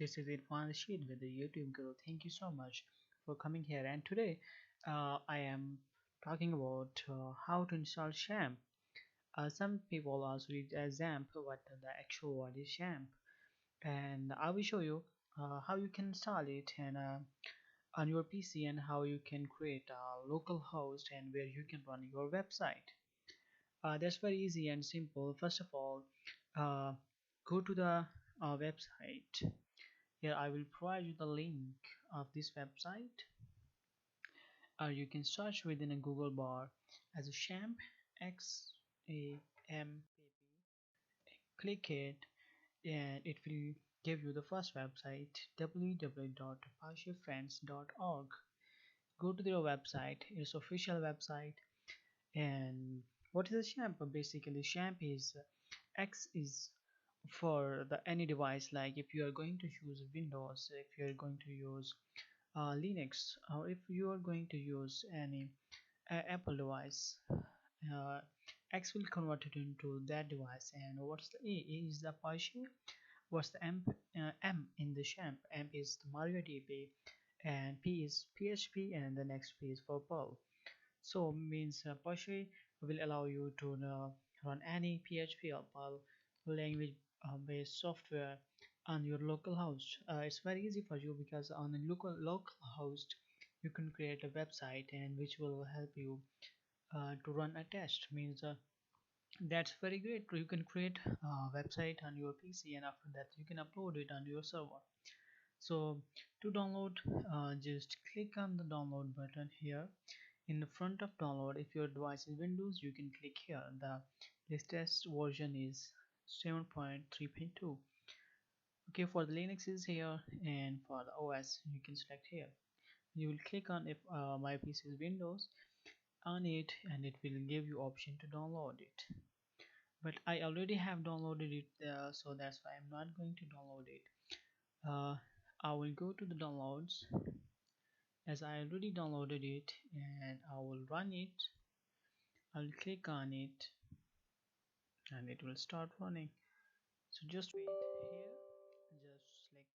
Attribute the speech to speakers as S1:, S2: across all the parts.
S1: This is Irfan Rashid with the uTubeGuru. Thank you so much for coming here. And today, I am talking about how to install XAMPP. Some people also read as XAMPP, but the actual word is XAMPP. And I will show you how you can install it and on your PC, and how you can create a local host and where you can run your website. That's very easy and simple. First of all, uh, go to the website. Here I will provide you the link of this website. You can search within a Google bar as a XAMPP, XAMPP. Click it and it will give you the first website, www.parshefriends.org. Go to their website, its official website. And what is a XAMPP? Basically, XAMPP is X is for the any device, like if you are going to use Windows, if you are going to use Linux, or if you are going to use any Apple device, uh, X will convert it into that device. And what's the A? A is the Apache. What's the M in the XAMPP? M is the MariaDB, and P is PHP, and the next P is for Perl. So means Apache will allow you to run any PHP or Perl language based software on your local host. It's very easy for you because on a local host you can create a website and which will help you to run a test. Means that's very great. You can create a website on your PC, and after that you can upload it on your server. So to download, just click on the download button here in the front of download. If your device is Windows, you can click here. The latest version is 7.3.2. Okay, for the Linux is here, and for the OS you can select here. You will click on if my PC is Windows on it, and it will give you option to download it. But I already have downloaded it, so that's why I'm not going to download it. I will go to the downloads, as I already downloaded it, and I will run it. I'll click on it and it will start running. So just wait here, just select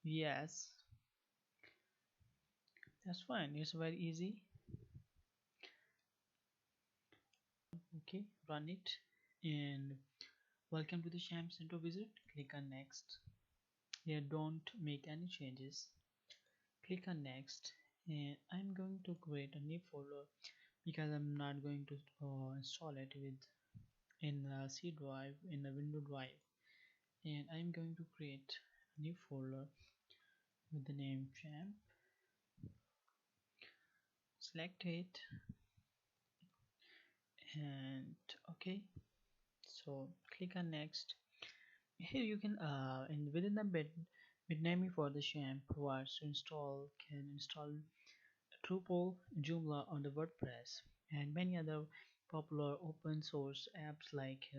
S1: yes. That's fine, it's very easy. Okay, run it. And welcome to the XAMPP Center visit. Click on next. Here don't make any changes. Click on next, and I'm going to create a new folder because I'm not going to install it with in a C drive, in a window drive. And I'm going to create a new folder with the name XAMPP. Select it, and okay, so click on next. Here you can in within the bitnami for the XAMPP provides to install, can install Drupal, Joomla on the WordPress, and many other popular open source apps like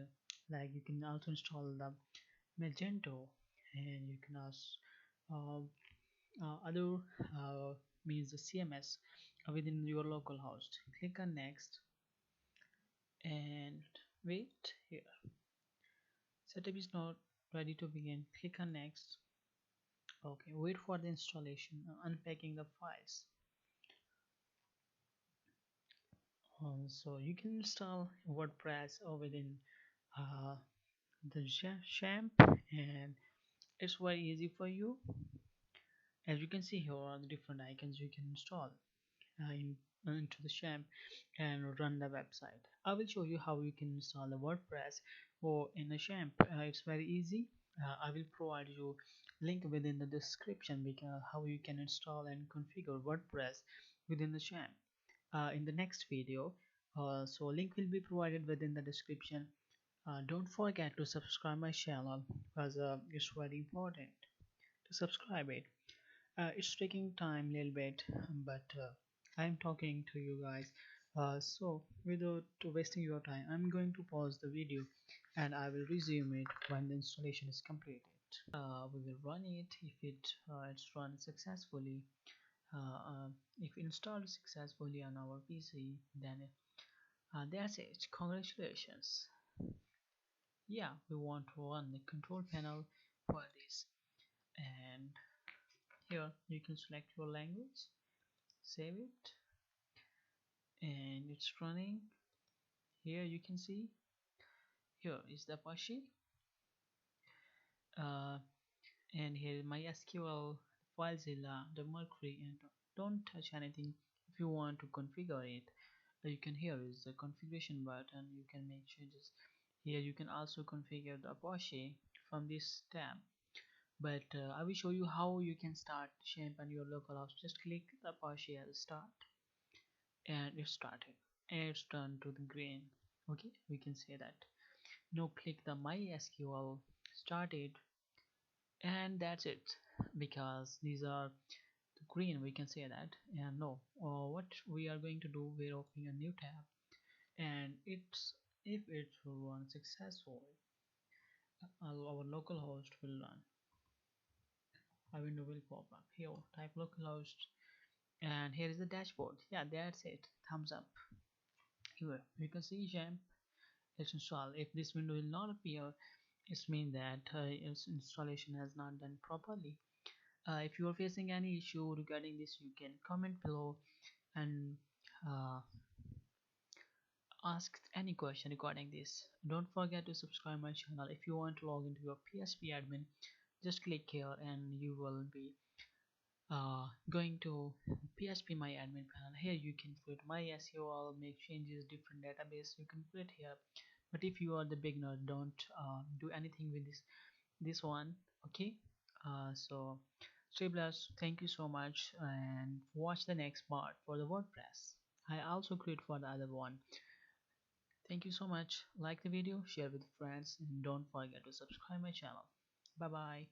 S1: you can also install the Magento, and you can also other means the CMS within your local host. Click on next and wait here. Setup is not ready to begin. Click on next. Okay, wait for the installation, unpacking the files. So you can install WordPress within uh, the XAMPP, and it's very easy for you. As you can see, here are the different icons you can install into the XAMPP and run the website. I will show you how you can install the WordPress or in a XAMPP. It's very easy. I will provide you link within the description because how you can install and configure WordPress within the XAMPP in the next video. So link will be provided within the description. Don't forget to subscribe my channel because it's very important to subscribe it. It's taking time a little bit, but I'm talking to you guys. So without wasting your time, I'm going to pause the video and I will resume it when the installation is completed. We will run it. If it's run successfully, if installed successfully on our PC, then that's it. Congratulations. Yeah, we want to run the control panel for this, and here you can select your language, save it, and it's running. Here you can see here is the Apache, uh, and here MySQL, FileZilla, the Mercury, and don't touch anything. If you want to configure it, you can, here is the configuration button, you can make changes. Here you can also configure the Apache from this tab, but I will show you how you can start XAMPP on your localhost. Just click the Apache as start, and it started, and it's turned to the green. Okay, we can say that. Now click the MySQL, started, and that's it, because these are the green, we can say that. And no, what we are going to do, we're opening a new tab, and it's, if it will run successfully, our localhost will run, a window will pop up. Here type localhost, and here is the dashboard. Yeah, that's it, thumbs up. Here you can see XAMPP is installed. If this window will not appear, it means that its installation has not done properly. If you are facing any issue regarding this, you can comment below and uh, ask any question regarding this. Don't forget to subscribe my channel. If you want to log into your PHP admin, just click here and you will be going to PHP my admin panel. Here you can put MySQL, make changes, different database you can put here. But if you are the beginner, don't do anything with this one. Okay, so stay blessed. Thank you so much, and watch the next part for the WordPress. I also create for the other one. Thank you so much. Like the video, share with friends, and don't forget to subscribe my channel. Bye bye.